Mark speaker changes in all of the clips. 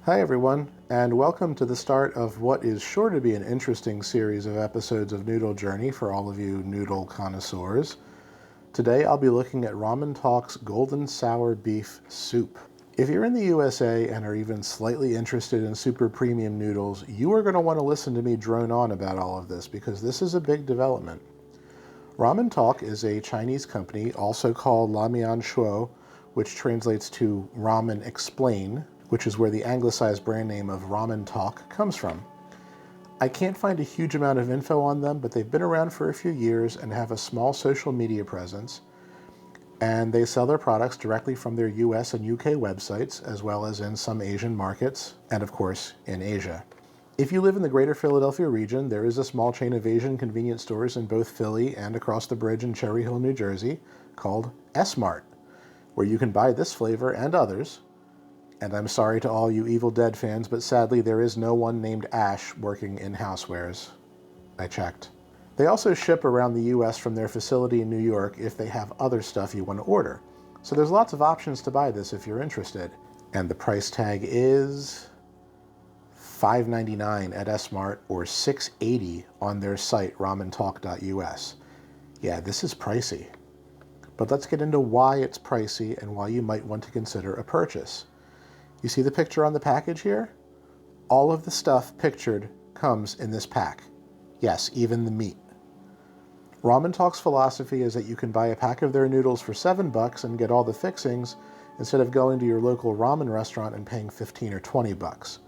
Speaker 1: Hi everyone, and welcome to the start of what is sure to be an interesting series of episodes of Noodle Journey for all of you noodle connoisseurs. Today I'll be looking at Ramen Talk's Golden Sour Beef Soup. If you're in the USA and are even slightly interested in super premium noodles, you are going to want to listen to me drone on about all of this because this is a big development. Ramen Talk is a Chinese company, also called Lamian Shuo, which translates to Ramen Explain, which is where the anglicized brand name of Ramen Talk comes from. I can't find a huge amount of info on them, but they've been around for a few years and have a small social media presence, and they sell their products directly from their US and UK websites, as well as in some Asian markets, and of course, in Asia. If you live in the greater Philadelphia region, there is a small chain of Asian convenience stores in both Philly and across the bridge in Cherry Hill, New Jersey, called S-Mart, where you can buy this flavor and others. And I'm sorry to all you Evil Dead fans, but sadly there is no one named Ash working in housewares. I checked. They also ship around the US from their facility in New York if they have other stuff you want to order. So there's lots of options to buy this if you're interested. And the price tag is $5.99 at S-Mart or $6.80 on their site, ramentalk.us. Yeah, this is pricey. But let's get into why it's pricey and why you might want to consider a purchase. You see the picture on the package here? All of the stuff pictured comes in this pack. Yes, even the meat. Ramen Talk's philosophy is that you can buy a pack of their noodles for $7 and get all the fixings instead of going to your local ramen restaurant and paying $15 or $20.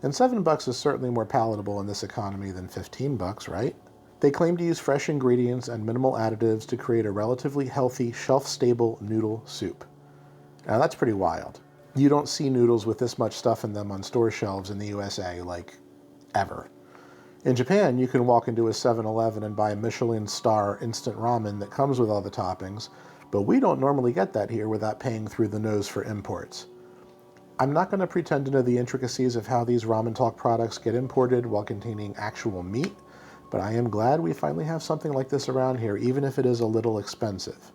Speaker 1: And $7 is certainly more palatable in this economy than $15, right? They claim to use fresh ingredients and minimal additives to create a relatively healthy, shelf-stable noodle soup. Now that's pretty wild. You don't see noodles with this much stuff in them on store shelves in the USA, like, ever. In Japan, you can walk into a 7-Eleven and buy a Michelin star instant ramen that comes with all the toppings, but we don't normally get that here without paying through the nose for imports. I'm not going to pretend to know the intricacies of how these Ramen Talk products get imported while containing actual meat, but I am glad we finally have something like this around here, even if it is a little expensive.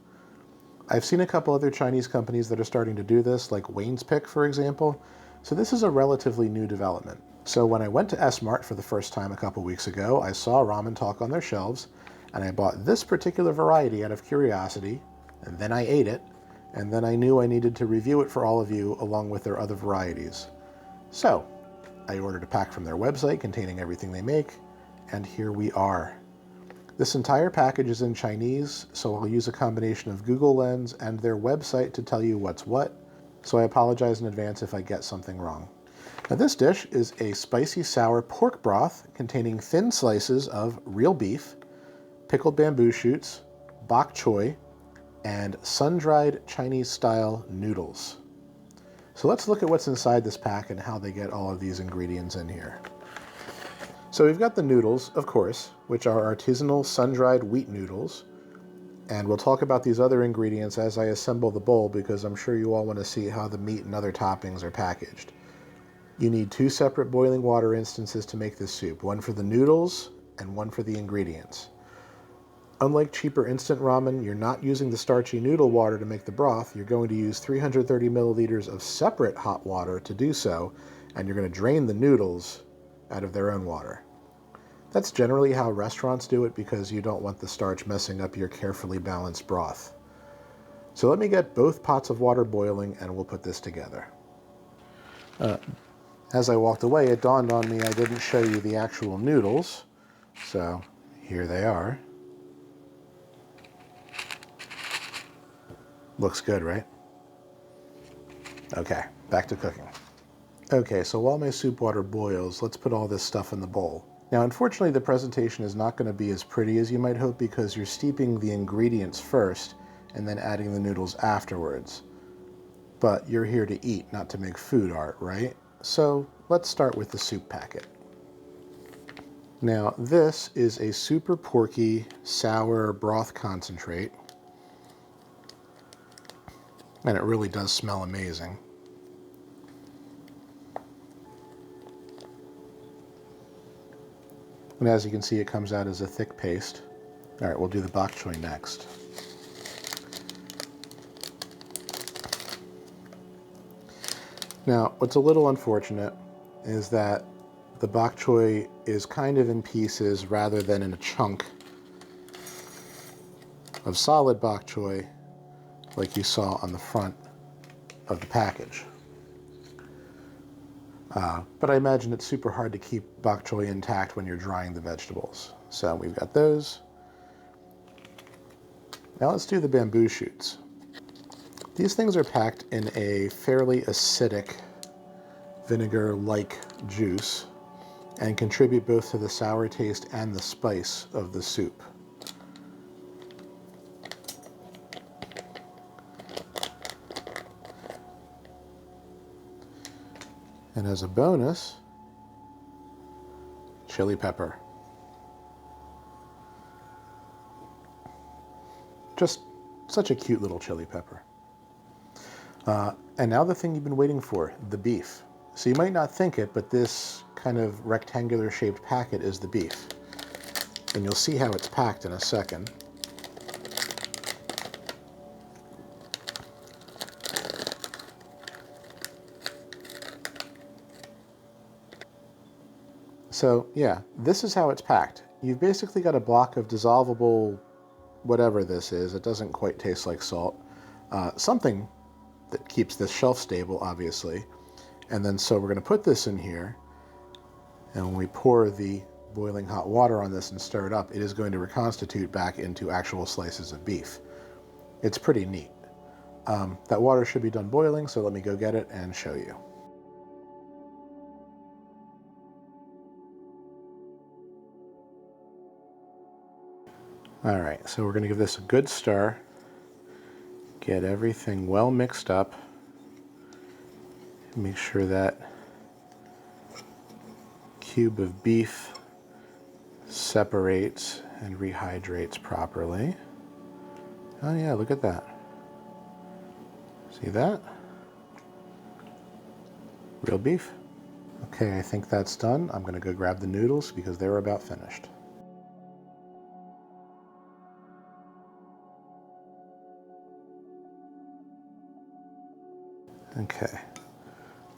Speaker 1: I've seen a couple other Chinese companies that are starting to do this, like Wayne's Pick, for example, so this is a relatively new development. So when I went to S-Mart for the first time a couple weeks ago, I saw Ramen Talk on their shelves, and I bought this particular variety out of curiosity, and then I ate it, and then I knew I needed to review it for all of you along with their other varieties. So I ordered a pack from their website containing everything they make, and here we are. This entire package is in Chinese, so I'll use a combination of Google Lens and their website to tell you what's what, so I apologize in advance if I get something wrong. Now this dish is a spicy sour pork broth containing thin slices of real beef, pickled bamboo shoots, bok choy, and sun-dried Chinese-style noodles. So let's look at what's inside this pack and how they get all of these ingredients in here. So we've got the noodles, of course, which are artisanal sun-dried wheat noodles, and we'll talk about these other ingredients as I assemble the bowl because I'm sure you all want to see how the meat and other toppings are packaged. You need 2 separate boiling water instances to make this soup, one for the noodles and one for the ingredients. Unlike cheaper instant ramen, you're not using the starchy noodle water to make the broth. You're going to use 330 milliliters of separate hot water to do so, and you're going to drain the noodles out of their own water. That's generally how restaurants do it because you don't want the starch messing up your carefully balanced broth. So let me get both pots of water boiling and we'll put this together. As I walked away, it dawned on me I didn't show you the actual noodles, so here they are. Looks good, right? Okay, back to cooking. Okay, so while my soup water boils, let's put all this stuff in the bowl. Now, unfortunately, the presentation is not going to be as pretty as you might hope because you're steeping the ingredients first and then adding the noodles afterwards. But you're here to eat, not to make food art, right? So let's start with the soup packet. Now, this is a super porky, sour broth concentrate. And it really does smell amazing. And as you can see, it comes out as a thick paste. All right, we'll do the bok choy next. Now, what's a little unfortunate is that the bok choy is kind of in pieces rather than in a chunk of solid bok choy like you saw on the front of the package. But I imagine it's super hard to keep bok choy intact when you're drying the vegetables. So we've got those. Now let's do the bamboo shoots. These things are packed in a fairly acidic vinegar-like juice and contribute both to the sour taste and the spice of the soup. And as a bonus, chili pepper. Just such a cute little chili pepper. And now the thing you've been waiting for, the beef. So you might not think it, but this kind of rectangular shaped packet is the beef. And you'll see how it's packed in a second. So yeah, this is how it's packed. You've basically got a block of dissolvable whatever this is. It doesn't quite taste like salt. Something that keeps this shelf stable, obviously. And then so we're going to put this in here, and when we pour the boiling hot water on this and stir it up, it is going to reconstitute back into actual slices of beef. It's pretty neat. That water should be done boiling, so let me go get it and show you. All right, so we're going to give this a good stir. Get everything well mixed up. Make sure that cube of beef separates and rehydrates properly. Oh yeah, look at that. See that? Real beef. Okay, I think that's done. I'm going to go grab the noodles because they're about finished. Okay,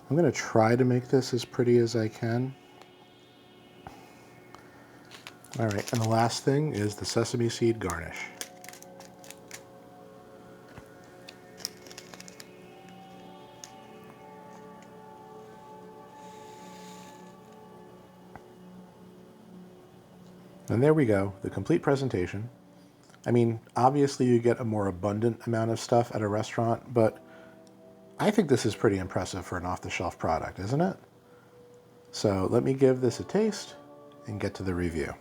Speaker 1: I'm going to try to make this as pretty as I can. All right, and the last thing is the sesame seed garnish. And there we go, the complete presentation. I mean, obviously you get a more abundant amount of stuff at a restaurant, but I think this is pretty impressive for an off-the-shelf product, isn't it? So let me give this a taste and get to the review.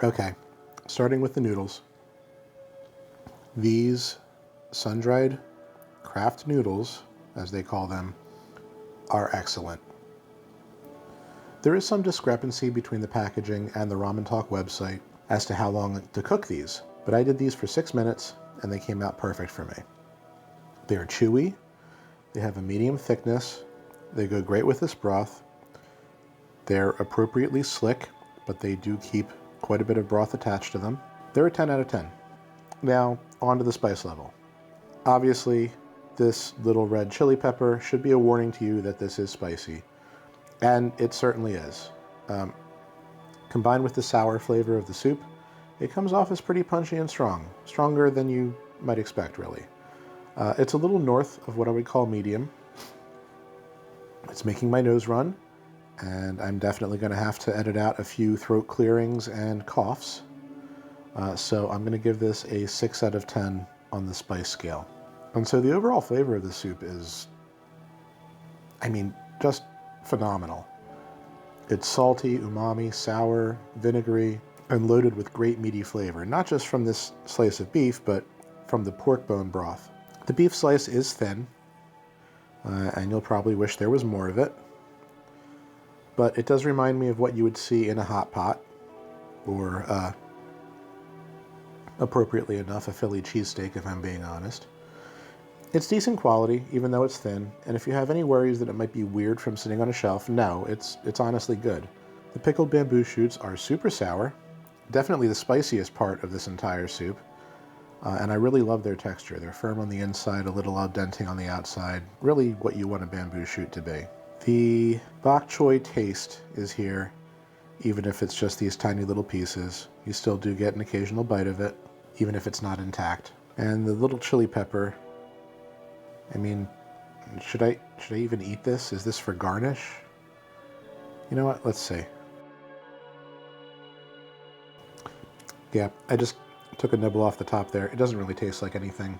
Speaker 1: Okay, starting with the noodles. These sun-dried craft noodles, as they call them, are excellent. There is some discrepancy between the packaging and the Ramen Talk website as to how long to cook these, but I did these for 6 minutes and they came out perfect for me. They are chewy, they have a medium thickness, they go great with this broth, they're appropriately slick, but they do keep quite a bit of broth attached to them. They're a 10 out of 10. Now, on to the spice level. Obviously, this little red chili pepper should be a warning to you that this is spicy, and it certainly is. Combined with the sour flavor of the soup, it comes off as pretty punchy and strong, stronger than you might expect, really. It's a little north of what I would call medium. It's making my nose run, and I'm definitely going to have to edit out a few throat clearings and coughs. So I'm going to give this a 6 out of 10 on the spice scale. And so the overall flavor of the soup is, I mean, just phenomenal. It's salty, umami, sour, vinegary, and loaded with great meaty flavor. Not just from this slice of beef, but from the pork bone broth. The beef slice is thin, and you'll probably wish there was more of it, but it does remind me of what you would see in a hot pot, or appropriately enough, a Philly cheesesteak, if I'm being honest. It's decent quality, even though it's thin, and if you have any worries that it might be weird from sitting on a shelf, no, it's honestly good. The pickled bamboo shoots are super sour, definitely the spiciest part of this entire soup, and I really love their texture. They're firm on the inside, a little al dente on the outside, really what you want a bamboo shoot to be. The bok choy taste is here, even if it's just these tiny little pieces. You still do get an occasional bite of it, even if it's not intact. And the little chili pepper, I mean, should I even eat this? Is this for garnish? You know what? Let's see. Yeah, I just took a nibble off the top there. It doesn't really taste like anything.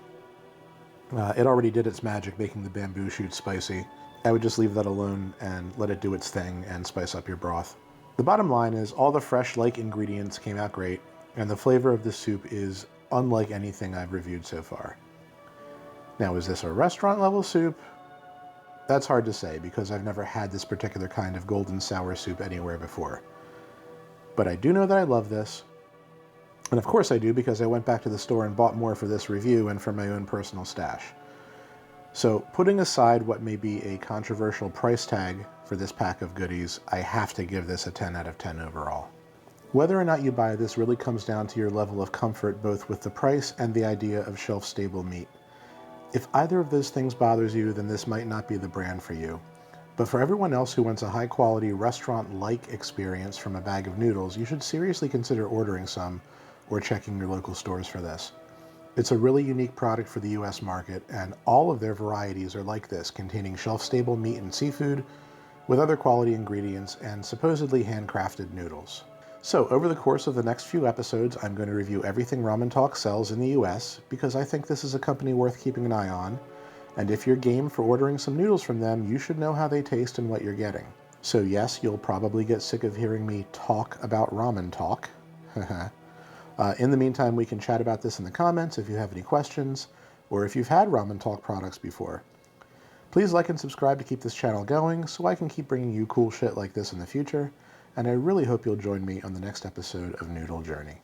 Speaker 1: It already did its magic making the bamboo shoot spicy. I would just leave that alone and let it do its thing and spice up your broth. The bottom line is all the fresh-like ingredients came out great, and the flavor of this soup is unlike anything I've reviewed so far. Now, is this a restaurant-level soup? That's hard to say because I've never had this particular kind of golden sour soup anywhere before. But I do know that I love this. And of course I do, because I went back to the store and bought more for this review and for my own personal stash. So putting aside what may be a controversial price tag for this pack of goodies, I have to give this a 10 out of 10 overall. Whether or not you buy this really comes down to your level of comfort both with the price and the idea of shelf-stable meat. If either of those things bothers you, then this might not be the brand for you. But for everyone else who wants a high-quality restaurant-like experience from a bag of noodles, you should seriously consider ordering some or checking your local stores for this. It's a really unique product for the US market, and all of their varieties are like this, containing shelf-stable meat and seafood with other quality ingredients and supposedly handcrafted noodles. So over the course of the next few episodes, I'm going to review everything Ramen Talk sells in the US because I think this is a company worth keeping an eye on, and if you're game for ordering some noodles from them, you should know how they taste and what you're getting. So yes, you'll probably get sick of hearing me talk about Ramen Talk. In the meantime, we can chat about this in the comments if you have any questions, or if you've had Ramen Talk products before. Please like and subscribe to keep this channel going so I can keep bringing you cool shit like this in the future, and I really hope you'll join me on the next episode of Noodle Journey.